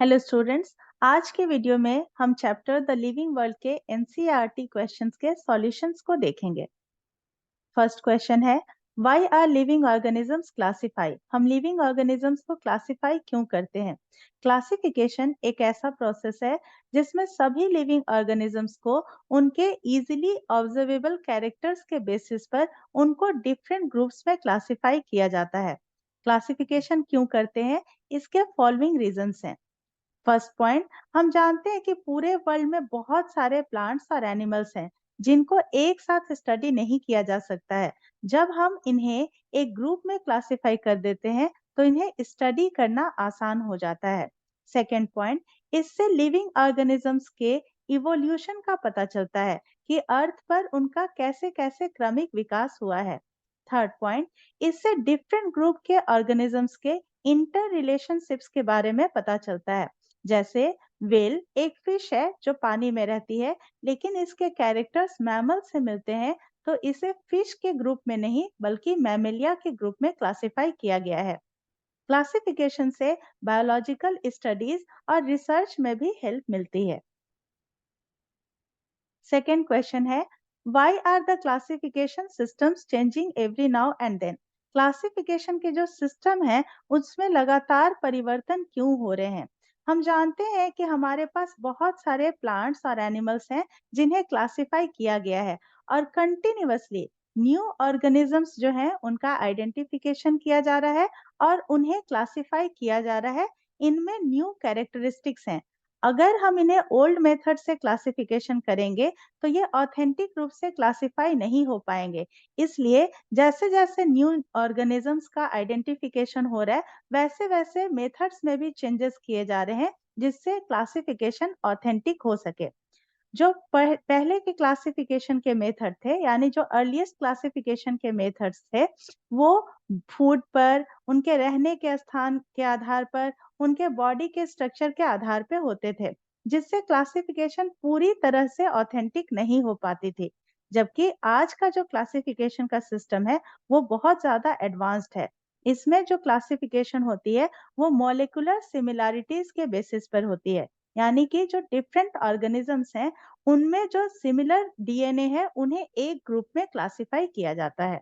Hello students. आज के video में हम चैप्टर द लिविंग वर्ल्ड के एनसीईआरटी क्वेश्चंस के सॉल्यूशंस को देखेंगे। फर्स्ट क्वेश्चन है, why are living organisms classify? हम लिविंग ऑर्गेनिजम्स को क्लासिफाई क्यों करते हैं? क्लासिफिकेशन एक ऐसा प्रोसेस है जिसमें सभी लिविंग ऑर्गेनिजम्स को उनके इजीली ऑब्जर्वेबल कैरेक्टर्स के बेसिस पर उनको डिफरेंट ग्रुप्स में क्लासिफाई किया जाता है। क्लासिफिकेशन क्यों करते हैं? इसके फॉलोइंग रीजंस हैं। फर्स्ट पॉइंट, हम जानते हैं कि पूरे वर्ल्ड में बहुत सारे प्लांट्स और एनिमल्स हैं जिनको एक साथ स्टडी नहीं किया जा सकता है। जब हम इन्हें एक ग्रुप में क्लासिफाई कर देते हैं तो इन्हें स्टडी करना आसान हो जाता है। सेकेंड पॉइंट, इससे लिविंग ऑर्गेनिजम्स के इवोल्यूशन का पता चलता है कि अर्थ पर उनका कैसे कैसे क्रमिक विकास हुआ है। थर्ड पॉइंट, इससे डिफरेंट ग्रुप के ऑर्गेनिजम्स के इंटर रिलेशनशिप्स के बारे में पता चलता है। जैसे व्हेल एक फिश है जो पानी में रहती है, लेकिन इसके कैरेक्टर्स मैमल से मिलते हैं, तो इसे फिश के ग्रुप में नहीं बल्कि मैमेलिया के ग्रुप में क्लासिफाई किया गया है। क्लासिफिकेशन से बायोलॉजिकल स्टडीज और रिसर्च में भी हेल्प मिलती है। सेकेंड क्वेश्चन है, why are the classification systems changing every now and then? Classification के जो सिस्टम है उसमें लगातार परिवर्तन क्यों हो रहे हैं? हम जानते हैं कि हमारे पास बहुत सारे प्लांट्स और एनिमल्स हैं जिन्हें क्लासिफाई किया गया है, और कंटिन्यूअसली न्यू ऑर्गेनिजम्स जो हैं उनका आइडेंटिफिकेशन किया जा रहा है और उन्हें क्लासिफाई किया जा रहा है। इनमें न्यू कैरेक्टरिस्टिक्स हैं। अगर हम इन्हें ओल्ड मेथड से क्लासिफिकेशन करेंगे तो ये ऑथेंटिक रूप से क्लासिफाई नहीं हो पाएंगे। इसलिए जैसे जैसे न्यू ऑर्गेनिजम्स का आइडेंटिफिकेशन हो रहा है, वैसे वैसे मेथड्स में भी चेंजेस किए जा रहे हैं जिससे क्लासिफिकेशन ऑथेंटिक हो सके। जो पहले के क्लासिफिकेशन के मेथड थे, यानी जो अर्लीस्ट क्लासिफिकेशन के मेथड्स थे, वो फूड पर, उनके रहने के स्थान के आधार पर, उनके बॉडी के स्ट्रक्चर के आधार पे होते थे, जिससे क्लासिफिकेशन पूरी तरह से ऑथेंटिक नहीं हो पाती थी। जबकि आज का जो क्लासिफिकेशन का सिस्टम है वो बहुत ज्यादा एडवांस्ड है। इसमें जो क्लासिफिकेशन होती है वो मॉलिक्यूलर सिमिलैरिटीज के बेसिस पर होती है, यानी कि जो डिफरेंट ऑर्गेनिजम्स हैं उनमें जो सिमिलर डीएनए है उन्हें एक ग्रुप में क्लासिफाई किया जाता है।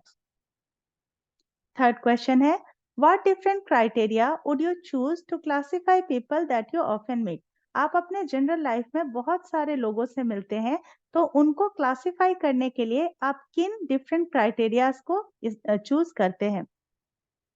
थर्ड क्वेश्चन है, what different criteria would you choose to classify people that you often meet? आप अपने जनरल लाइफ में बहुत सारे लोगों से मिलते हैं, तो उनको क्लासिफाई करने के लिए आप किन डिफरेंट क्राइटेरियाज को चूज करते हैं?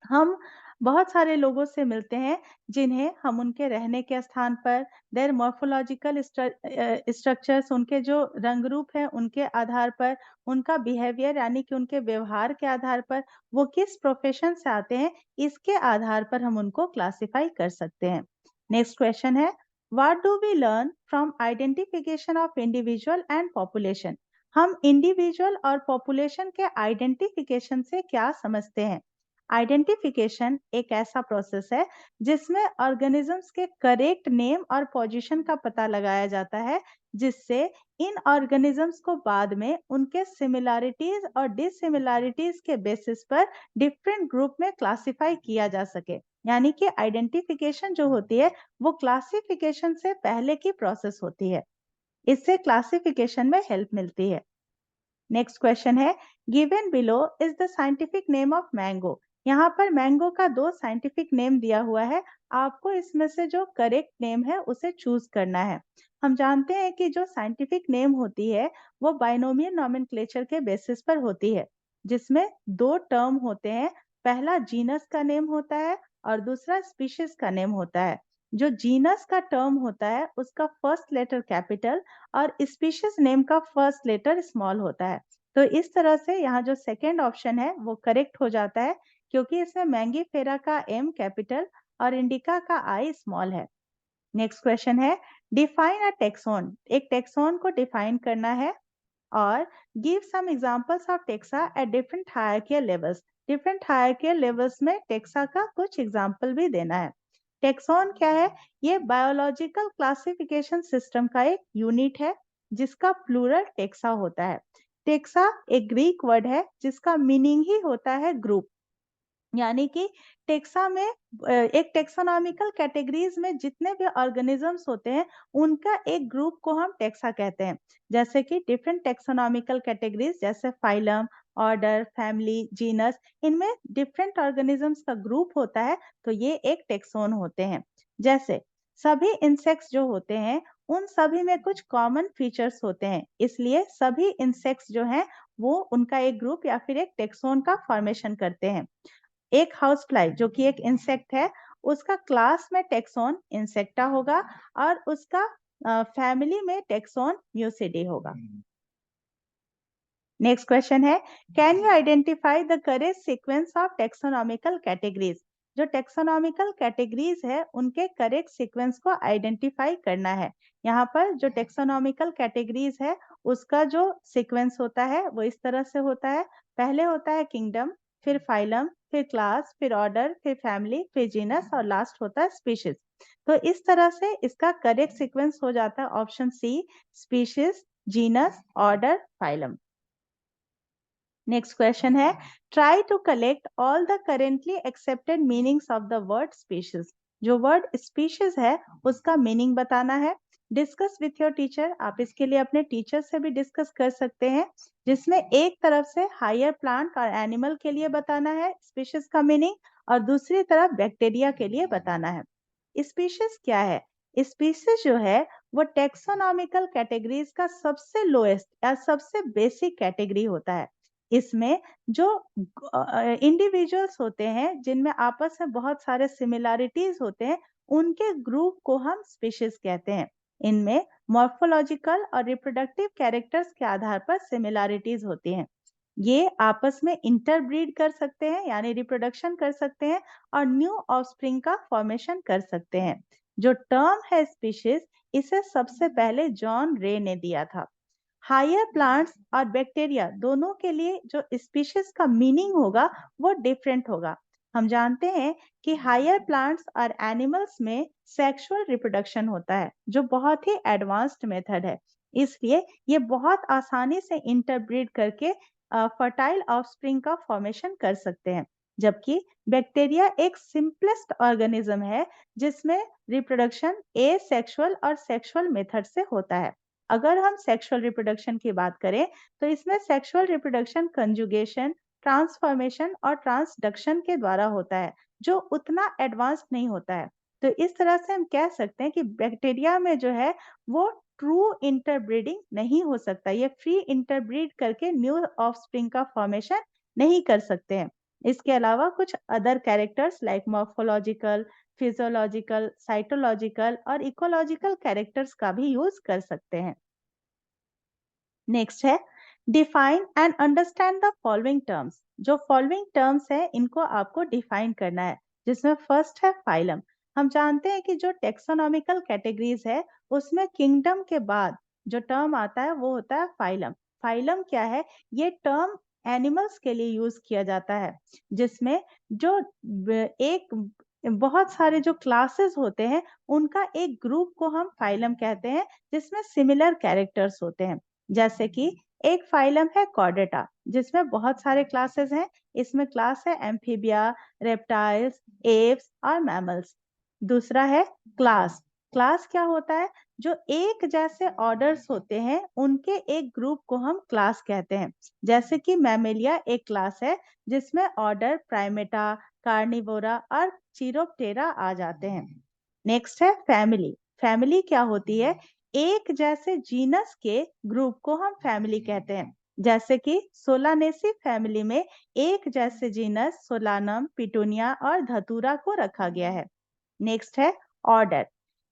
हम बहुत सारे लोगों से मिलते हैं जिन्हें हम उनके रहने के स्थान पर, देयर मॉर्फोलॉजिकल स्ट्रक्चर्स, उनके जो रंग रूप है उनके आधार पर, उनका बिहेवियर यानी कि उनके व्यवहार के आधार पर, वो किस प्रोफेशन से आते हैं, इसके आधार पर हम उनको क्लासिफाई कर सकते हैं। नेक्स्ट क्वेश्चन है, what do we learn from identification of individual and population? हम इंडिविजुअल और पॉपुलेशन के आइडेंटिफिकेशन से क्या समझते हैं? आइडेंटिफिकेशन एक ऐसा प्रोसेस है जिसमें ऑर्गेनिजम्स के करेक्ट नेम और पोजीशन का पता लगाया जाता है, जिससे इन ऑर्गेनिजम्स को बाद में उनके सिमिलैरिटीज और डिसिमिलैरिटीज के बेसिस पर डिफरेंट ग्रुप में क्लासिफाई किया जा सके। यानी कि आइडेंटिफिकेशन जो होती है वो क्लासिफिकेशन से पहले की प्रोसेस होती है। इससे क्लासिफिकेशन में हेल्प मिलती है। नेक्स्ट क्वेश्चन है, given below is the scientific name of mango? यहाँ पर मैंगो का दो साइंटिफिक नेम दिया हुआ है, आपको इसमें से जो करेक्ट नेम है उसे चूज करना है। हम जानते हैं कि जो साइंटिफिक नेम होती है वो बाइनोमियल नोमेनक्लेचर के बेसिस पर होती है, जिसमें दो टर्म होते हैं। पहला जीनस का नेम होता है और दूसरा स्पीशीज का नेम होता है। जो जीनस का टर्म होता है उसका फर्स्ट लेटर कैपिटल और स्पीशीज नेम का फर्स्ट लेटर स्मॉल होता है। तो इस तरह से यहाँ जो सेकेंड ऑप्शन है वो करेक्ट हो जाता है, क्योंकि इसमें मैंगीफेरा का एम कैपिटल और इंडिका का आई स्मॉल है। नेक्स्ट क्वेश्चन है, डिफाइन अ टेक्सोन? एक टेक्सोन को डिफाइन करना है और give some examples of taxa at different hierarchical levels. Different hierarchical levels में टेक्सा का कुछ एग्जांपल भी देना है। टेक्सोन क्या है? ये बायोलॉजिकल क्लासिफिकेशन सिस्टम का एक यूनिट है जिसका प्लूरल टेक्सा होता है। टेक्सा एक ग्रीक वर्ड है जिसका मीनिंग ही होता है ग्रुप। यानी कि टेक्सा में एक टेक्सोनॉमिकल कैटेगरीज में जितने भी ऑर्गेनिजम्स होते हैं, उनका एक ग्रुप को हम टेक्सा कहते हैं। जैसे कि डिफरेंट टेक्सोनॉमिकल कैटेगरीज जैसे फाइलम, ऑर्डर, फैमिली, जीनस, इनमें डिफरेंट ऑर्गेनिजम्स का ग्रुप होता है, तो ये एक टेक्सोन होते हैं। जैसे सभी इंसेक्ट्स जो होते हैं, उन सभी में कुछ कॉमन फीचर्स होते हैं, इसलिए सभी इंसेक्ट्स जो हैं वो उनका एक ग्रुप या फिर एक टेक्सोन का फॉर्मेशन करते हैं। एक हाउस फ्लाई जो कि एक इंसेक्ट है, उसका क्लास में टेक्सोन इंसेक्टा होगा और उसका फैमिली में टेक्सोन म्यूसिडी होगा। नेक्स्ट क्वेश्चन है, can you identify the correct sequence of taxonomical categories? जो टेक्सोनॉमिकल कैटेगरीज है उनके करेक्ट सीक्वेंस को आइडेंटिफाई करना है। यहाँ पर जो टेक्सोनॉमिकल कैटेगरीज है उसका जो सीक्वेंस होता है वो इस तरह से होता है। पहले होता है किंगडम, फिर फाइलम, फिर क्लास, फिर ऑर्डर, फिर फैमिली, फिर जीनस और लास्ट होता है स्पीशीज। तो इस तरह से इसका करेक्ट सीक्वेंस हो जाता है option C, species, genus, order, phylum. Next question है, try to collect all the currently accepted meanings of the word species. जो वर्ड स्पीशीज है उसका मीनिंग बताना है। डिस्कस विथ योर टीचर, आप इसके लिए अपने टीचर से भी डिस्कस कर सकते हैं, जिसमें एक तरफ से हायर प्लांट और एनिमल के लिए बताना है स्पीशीज का मीनिंग, और दूसरी तरफ बैक्टीरिया के लिए बताना है। स्पीशीज क्या है? स्पीशीज जो है वो टेक्सोनॉमिकल कैटेगरीज का सबसे लोएस्ट या सबसे बेसिक कैटेगरी होता है। इसमें जो इंडिविजुअल्स होते हैं जिनमें आपस में बहुत सारे सिमिलैरिटीज होते हैं, उनके ग्रुप को हम स्पीशीज कहते हैं। इनमें मॉर्फोलॉजिकल और रिप्रोडक्टिव कैरेक्टर्स के आधार पर सिमिलैरिटीज होती हैं। ये आपस में इंटरब्रीड कर सकते हैं यानी रिप्रोडक्शन कर सकते हैं और न्यू ऑफस्प्रिंग का फॉर्मेशन कर सकते हैं। जो टर्म है स्पीशीज, इसे सबसे पहले जॉन रे ने दिया था। हायर प्लांट्स और बैक्टीरिया दोनों के लिए जो स्पीशीज का मीनिंग होगा वो डिफरेंट होगा। हम जानते हैं कि हायर प्लांट्स और एनिमल्स में सेक्सुअल रिप्रोडक्शन होता है जो बहुत ही एडवांस्ड मेथड है, इसलिए ये बहुत आसानी से इंटरब्रीड करके फर्टाइल ऑफस्प्रिंग का फॉर्मेशन कर सकते हैं। जबकि बैक्टीरिया एक सिंपलेस्ट ऑर्गेनिज्म है जिसमें रिप्रोडक्शन एसेक्सुअल और सेक्सुअल मेथड से होता है। अगर हम सेक्सुअल रिप्रोडक्शन की बात करें तो इसमें सेक्सुअल रिप्रोडक्शन कंजुगेशन, ट्रांसफॉर्मेशन और ट्रांसडक्शन के द्वारा होता है, जो उतना एडवांस नहीं होता है। तो इस तरह से हम कह सकते हैं कि बैक्टीरिया में जो है वो ट्रू इंटरब्रीडिंग नहीं हो सकता, ये फ्री इंटरब्रीड करके न्यू ऑफस्प्रिंग का फॉर्मेशन नहीं कर सकते हैं। इसके अलावा कुछ other characters like morphological, physiological, cytological और इकोलॉजिकल कैरेक्टर्स का भी यूज कर सकते हैं। नेक्स्ट है, define and understand the following terms. जो फॉलोइंग टर्म्स है इनको आपको डिफाइन करना है, जिसमें फर्स्ट है फाइलम। हम जानते हैं कि जो टेक्सोनॉमिकल कैटेगरीज है उसमें किंगडम के बाद जो टर्म आता है वो होता है फाइलम। फाइलम क्या है? ये टर्म एनिमल्स के लिए यूज किया जाता है, जिसमें जो एक बहुत सारे जो क्लासेस होते हैं उनका एक ग्रुप को हम फाइलम कहते हैं, जिसमें सिमिलर कैरेक्टर्स होते हैं। जैसे कि एक फाइलम है कॉर्डेटा जिसमें बहुत सारे क्लासेस हैं। इसमें क्लास है एम्फीबिया, रेप्टाइल्स, एप्स और मैमल्स। दूसरा है क्लास। क्लास क्या होता है? जो एक जैसे ऑर्डर्स होते हैं उनके एक ग्रुप को हम क्लास कहते हैं। जैसे कि मैमेलिया एक क्लास है जिसमें ऑर्डर प्राइमेटा, कार्निवोरा और चिरोप्टेरा आ जाते हैं। नेक्स्ट है फैमिली। फैमिली क्या होती है? एक जैसे जीनस के ग्रुप को हम फैमिली कहते हैं। जैसे कि सोलानेसी फैमिली में एक जैसे जीनस सोलानम, पिटूनिया और धतूरा को रखा गया है। नेक्स्ट है ऑर्डर।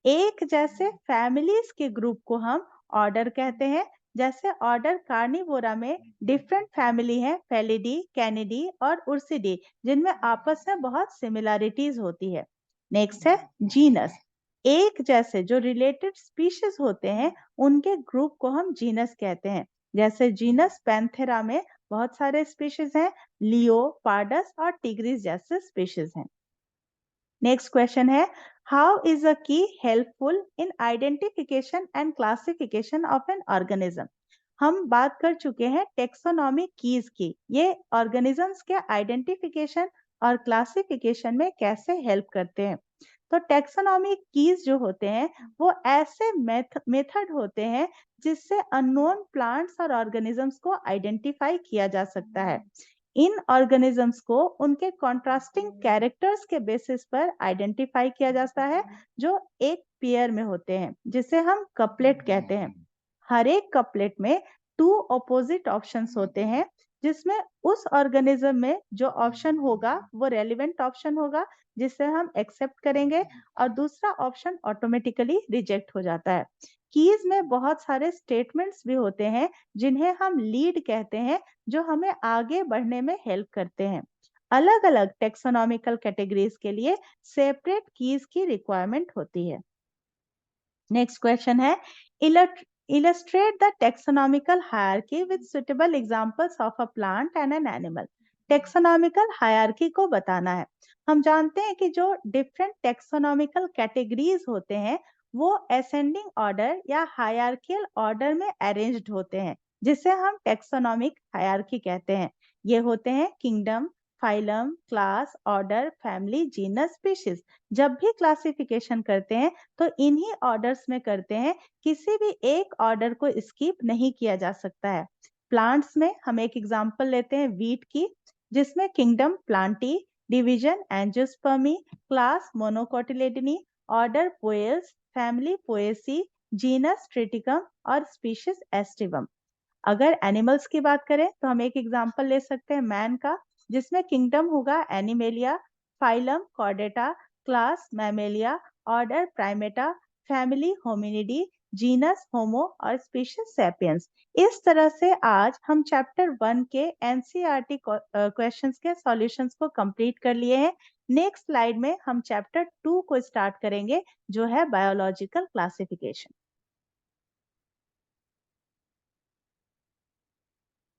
एक जैसे फैमिलीज के ग्रुप को हम ऑर्डर कहते हैं। जैसे ऑर्डर कार्निवोरा में डिफरेंट फैमिली है, फेलिडी, कैनिडी और उर्सिडी, जिनमें आपस में बहुत सिमिलैरिटीज होती है। नेक्स्ट है जीनस। एक जैसे जो रिलेटेड स्पीशीज होते हैं उनके ग्रुप को हम जीनस कहते हैं। जैसे जीनस पैंथेरा में बहुत सारे स्पीशीज हैं, लियो, पार्डस और टिग्रिस जैसे स्पीशीज हैं। नेक्स्ट क्वेश्चन है, हाउ इज अ की helpful in identification and classification of an organism? हम बात कर चुके हैं टेक्सोनॉमिक कीज की। ये ऑर्गेनिजम्स के आइडेंटिफिकेशन और क्लासिफिकेशन में कैसे हेल्प करते हैं। तो टैक्सोनॉमी कीज जो होते हैं वो ऐसे मेथड होते हैं जिससे अननोन प्लांट्स और ऑर्गेनिजम्स को आइडेंटिफाई किया जा सकता है। इन ऑर्गेनिजम्स को उनके कॉन्ट्रास्टिंग कैरेक्टर्स के बेसिस पर आइडेंटिफाई किया जाता है जो एक पेयर में होते हैं, जिसे हम कपलेट कहते हैं। हर एक कपलेट में टू ऑपोजिट ऑप्शंस होते हैं, जिसमें उस ऑर्गेनिज्म में जो ऑप्शन होगा वो रेलिवेंट ऑप्शन होगा जिसे हम एक्सेप्ट करेंगे, और दूसरा ऑप्शन ऑटोमेटिकली रिजेक्ट हो जाता है। कीज में बहुत सारे स्टेटमेंट्स भी होते हैं जिन्हें हम लीड कहते हैं, जो हमें आगे बढ़ने में हेल्प करते हैं। अलग अलग टेक्सोनॉमिकल कैटेगरीज के लिए सेपरेट कीज की रिक्वायरमेंट होती है। नेक्स्ट क्वेश्चन है, illustrate the taxonomical hierarchy with suitable examples of a plant and an animal. Taxonomical hierarchy को बताना है। हम जानते हैं कि जो डिफरेंट टेक्सोनॉमिकल कैटेगरीज होते हैं वो असेंडिंग ऑर्डर या हायरार्कियल ऑर्डर में अरेंज्ड होते हैं, जिसे हम टेक्सोनॉमिक हायरार्की कहते हैं। ये होते हैं kingdom, phylum, class, order, family, genus, species. जब भी क्लासिफिकेशन करते हैं तो इन्हीं ऑर्डर्स में करते हैं, किसी भी एक ऑर्डर को स्किप नहीं किया जा सकता है। प्लांट्स में हम एक एग्जांपल लेते हैं वीट की, जिसमें kingdom Plantae, division Angiospermae, class Monocotyledonae, order Poales, family Poaceae, genus Triticum और स्पीशीज एस्टिवम। अगर एनिमल्स की बात करें तो हम एक एग्जांपल ले सकते हैं मैन का, जिसमें किंगडम होगा Animalia, phylum Chordata, class Mammalia, order Primata, family Hominidae, genus Homo और स्पीशीज सैपियंस। इस तरह से आज हम चैप्टर 1 के एनसीईआरटी क्वेश्चंस के सॉल्यूशंस को कंप्लीट कर लिए हैं। नेक्स्ट स्लाइड में हम चैप्टर 2 को स्टार्ट करेंगे, जो है बायोलॉजिकल क्लासिफिकेशन।